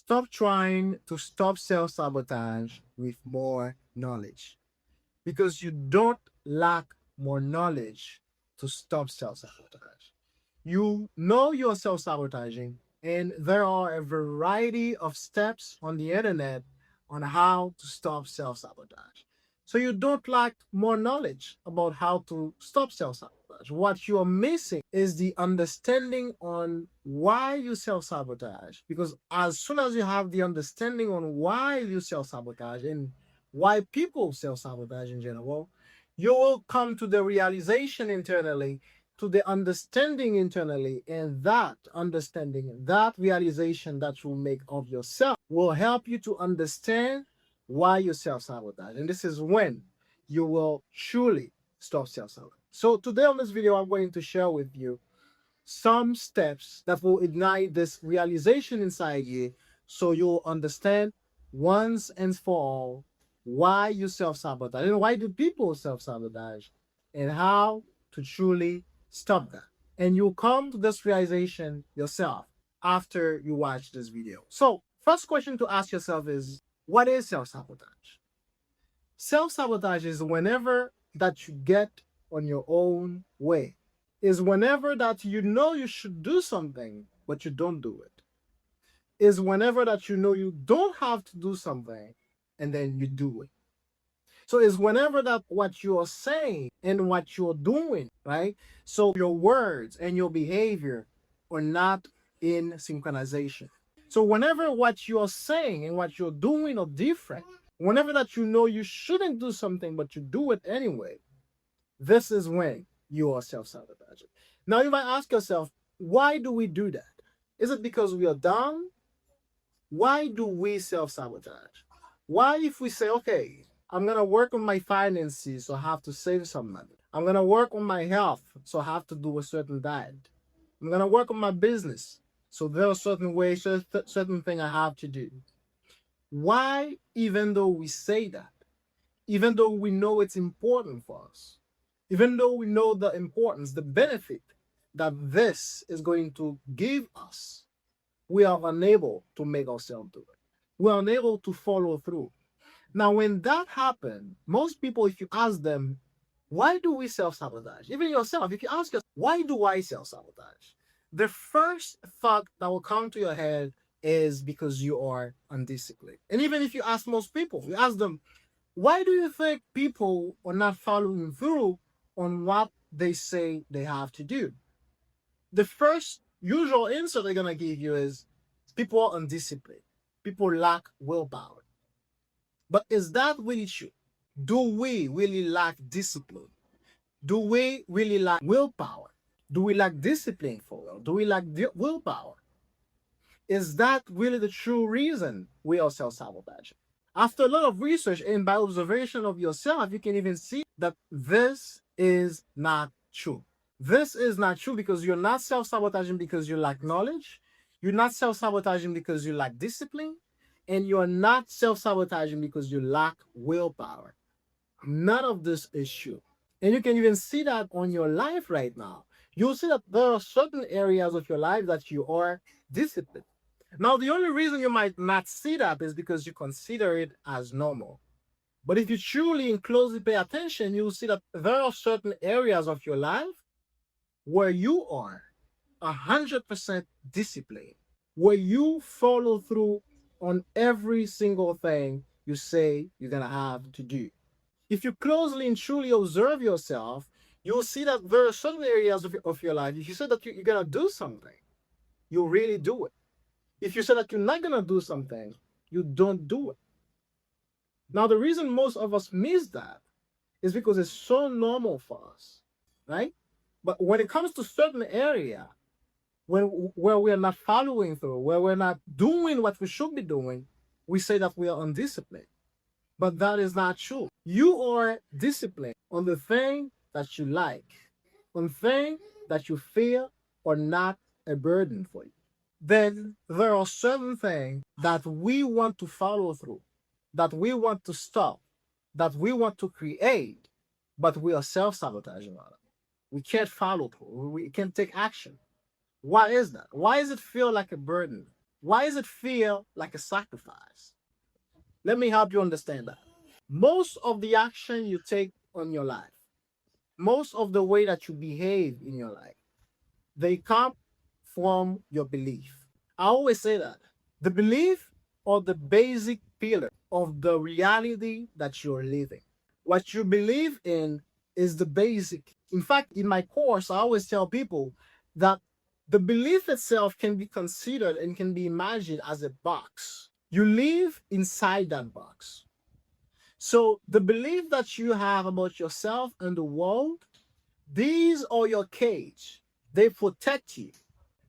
Stop trying to stop self-sabotage with more knowledge because you don't lack more knowledge to stop self-sabotage. You know you're self-sabotaging, and there are a variety of steps on the internet on how to stop self-sabotage. So you don't lack more knowledge about how to stop self-sabotage. What you're missing is the understanding on why you self-sabotage. Because as soon as you have the understanding on why you self-sabotage and why people self-sabotage in general, you will come to the realization internally, to the understanding internally, and that understanding, that realization that you make of yourself will help you to understand why you self-sabotage. And this is when you will truly stop self-sabotage. So today on this video, I'm going to share with you some steps that will ignite this realization inside you so you'll understand once and for all why you self-sabotage and why do people self-sabotage and how to truly stop that. And you'll come to this realization yourself after you watch this video. So first question to ask yourself is, what is self-sabotage? Self-sabotage is whenever that you get on your own way, is whenever that you know you should do something, but you don't do it. Is whenever that you know you don't have to do something, and then you do it. So it's whenever that what you're saying and what you're doing, right? So your words and your behavior are not in synchronization. So whenever what you're saying and what you're doing are different, whenever that you know you shouldn't do something, but you do it anyway, this is when you are self-sabotaging. Now you might ask yourself, why do we do that? Is it because we are dumb? Why do we self-sabotage? Why if we say, okay, I'm gonna work on my finances, so I have to save some money. I'm gonna work on my health, so I have to do a certain diet. I'm gonna work on my business, so there are certain ways, certain thing I have to do. Why, even though we say that, even though we know it's important for us, even though we know the importance, the benefit that this is going to give us, we are unable to make ourselves do it. We are unable to follow through. Now, when that happens, most people, if you ask them, why do we self-sabotage? Even yourself, if you ask yourself, why do I self-sabotage? The first thought that will come to your head is because you are undisciplined. And even if you ask most people, you ask them, why do you think people are not following through on what they say they have to do? The first usual answer they're going to give you is people are undisciplined. People lack willpower. But is that really true? Do we really lack discipline? Do we really lack willpower? Do we lack discipline for real? Do we lack willpower? Is that really the true reason we are self-sabotaging? After a lot of research and by observation of yourself, you can even see that this is not true. This is not true because you're not self-sabotaging because you lack knowledge. You're not self-sabotaging because you lack discipline. And you're not self-sabotaging because you lack willpower. None of this is true. And you can even see that on your life right now. You'll see that there are certain areas of your life that you are disciplined. Now, the only reason you might not see that is because you consider it as normal. But if you truly and closely pay attention, you'll see that there are certain areas of your life where you are 100% disciplined, where you follow through on every single thing you say you're going to have to do. If you closely and truly observe yourself, you'll see that there are certain areas of your life. If you say that you're going to do something, you really do it. If you say that you're not going to do something, you don't do it. Now, the reason most of us miss that is because it's so normal for us, right? But when it comes to certain area, where we're not following through, where we're not doing what we should be doing, we say that we are undisciplined. But that is not true. You are disciplined on the thing that you like, on things that you feel are not a burden for you. Then there are certain things that we want to follow through, that we want to stop, that we want to create, but we are self-sabotaging on it. We can't follow through. We can't take action. Why is that? Why does it feel like a burden? Why does it feel like a sacrifice? Let me help you understand that. Most of the action you take on your life, most of the way that you behave in your life, they come from your belief. I always say that the belief or the basic pillar of the reality that you're living. What you believe in is the basic. In fact, in my course, I always tell people that the belief itself can be considered and can be imagined as a box. You live inside that box. So the belief that you have about yourself and the world, these are your cage. They protect you,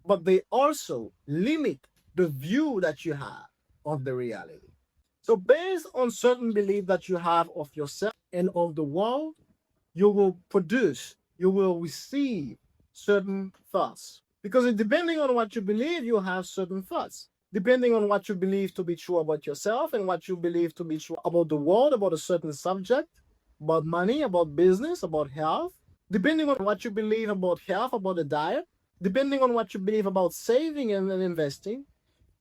but they also limit the view that you have of the reality. So based on certain belief that you have of yourself and of the world, you will produce, you will receive certain thoughts. Because depending on what you believe, you have certain thoughts. Depending on what you believe to be true about yourself and what you believe to be true about the world, about a certain subject, about money, about business, about health, depending on what you believe about health, about the diet, depending on what you believe about saving and investing,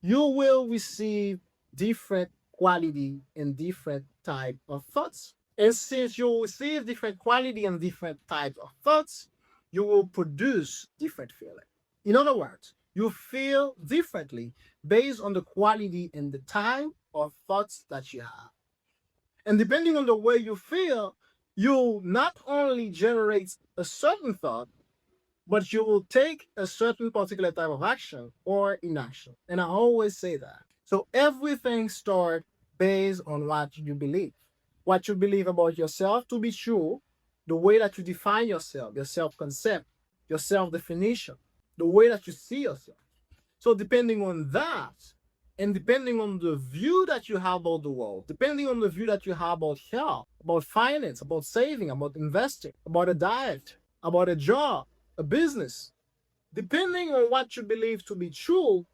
you will receive different quality and different type of thoughts. And since you receive different quality and different types of thoughts, you will produce different feeling. In other words, you feel differently based on the quality and the type of thoughts that you have. And depending on the way you feel, you not only generate a certain thought, but you will take a certain particular type of action or inaction. And I always say that. So everything starts based on what you believe. What you believe about yourself to be true, the way that you define yourself, your self concept, your self definition, the way that you see yourself. So depending on that, and depending on the view that you have about the world, depending on the view that you have about health, about finance, about saving, about investing, about a diet, about a job, a business, depending on what you believe to be true,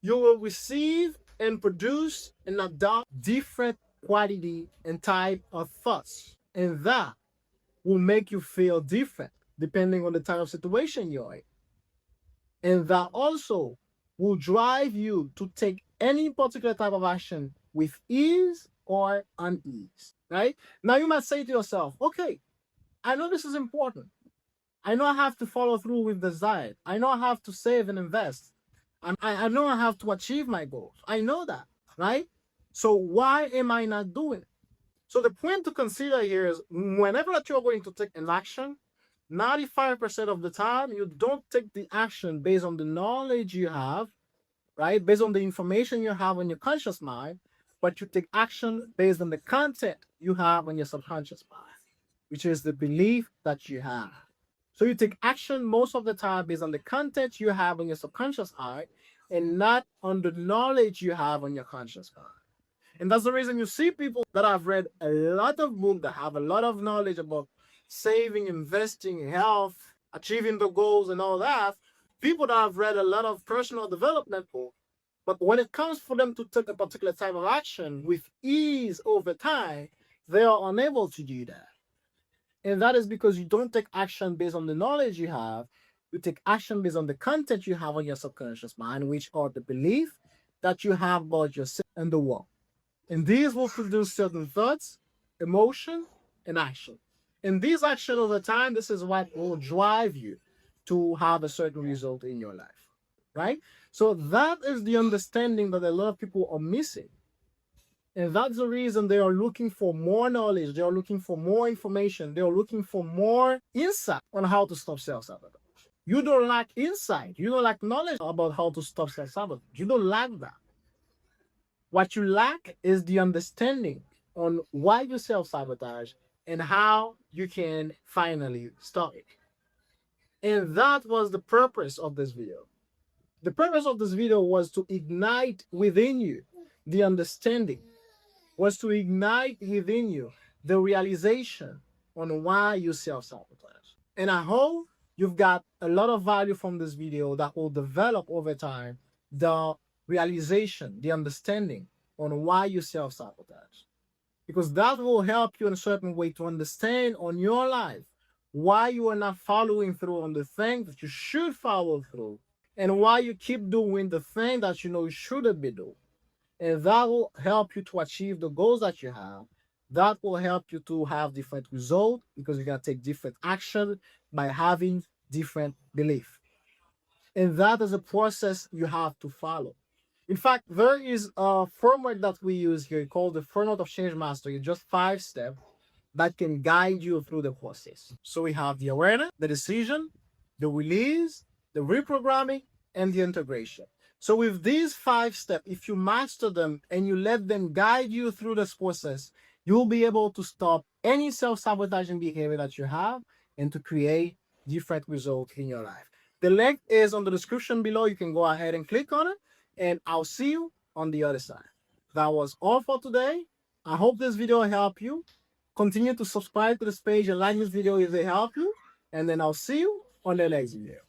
you will receive and produce and adopt different quality and type of thoughts. And that will make you feel different depending on the type of situation you're in. And that also will drive you to take any particular type of action with ease or unease, right? Now you might say to yourself, okay, I know this is important. I know I have to follow through with this diet. I know I have to save and invest. And I know I have to achieve my goals. I know that, right? So why am I not doing it? So the point to consider here is whenever that you're going to take an action, 95% of the time, you don't take the action based on the knowledge you have, right? Based on the information you have in your conscious mind, but you take action based on the content you have in your subconscious mind, which is the belief that you have. So you take action most of the time based on the content you have in your subconscious mind and not on the knowledge you have on your conscious mind. And that's the reason you see people that have read a lot of books that have a lot of knowledge about saving, investing, health, achieving the goals, and all that. People that have read a lot of personal development books. But when it comes for them to take a particular type of action with ease over time, they are unable to do that. And that is because you don't take action based on the knowledge you have. You take action based on the content you have on your subconscious mind, which are the belief that you have about yourself and the world. And these will produce certain thoughts, emotion, and action. And these action over time, this is what will drive you to have a certain result in your life. Right? So that is the understanding that a lot of people are missing. And that's the reason they are looking for more knowledge, they are looking for more information, they are looking for more insight on how to stop self-sabotage. You don't lack insight, you don't lack knowledge about how to stop self-sabotage. You don't lack that. What you lack is the understanding on why you self-sabotage and how you can finally stop it. And that was the purpose of this video. The purpose of this video was to ignite within you the understanding, was to ignite within you the realization on why you self-sabotage. And I hope you've got a lot of value from this video that will develop over time the realization, the understanding on why you self-sabotage. Because that will help you in a certain way to understand on your life why you are not following through on the things that you should follow through And while you keep doing the thing that you know you shouldn't be doing, and that will help you to achieve the goals that you have. That will help you to have different results because you're gonna take different action by having different belief. And that is a process you have to follow. In fact, there is a framework that we use here called the framework of change mastery. It's just 5 steps that can guide you through the process. So we have the awareness, the decision, the release, the reprogramming, and the integration. So with these 5 steps, if you master them and you let them guide you through this process, you'll be able to stop any self-sabotaging behavior that you have and to create different results in your life. The link is on the description below. You can go ahead and click on it, and I'll see you on the other side. That was all for today. I hope this video helped you. Continue to subscribe to this page and like this video if they help you. And then I'll see you on the next video.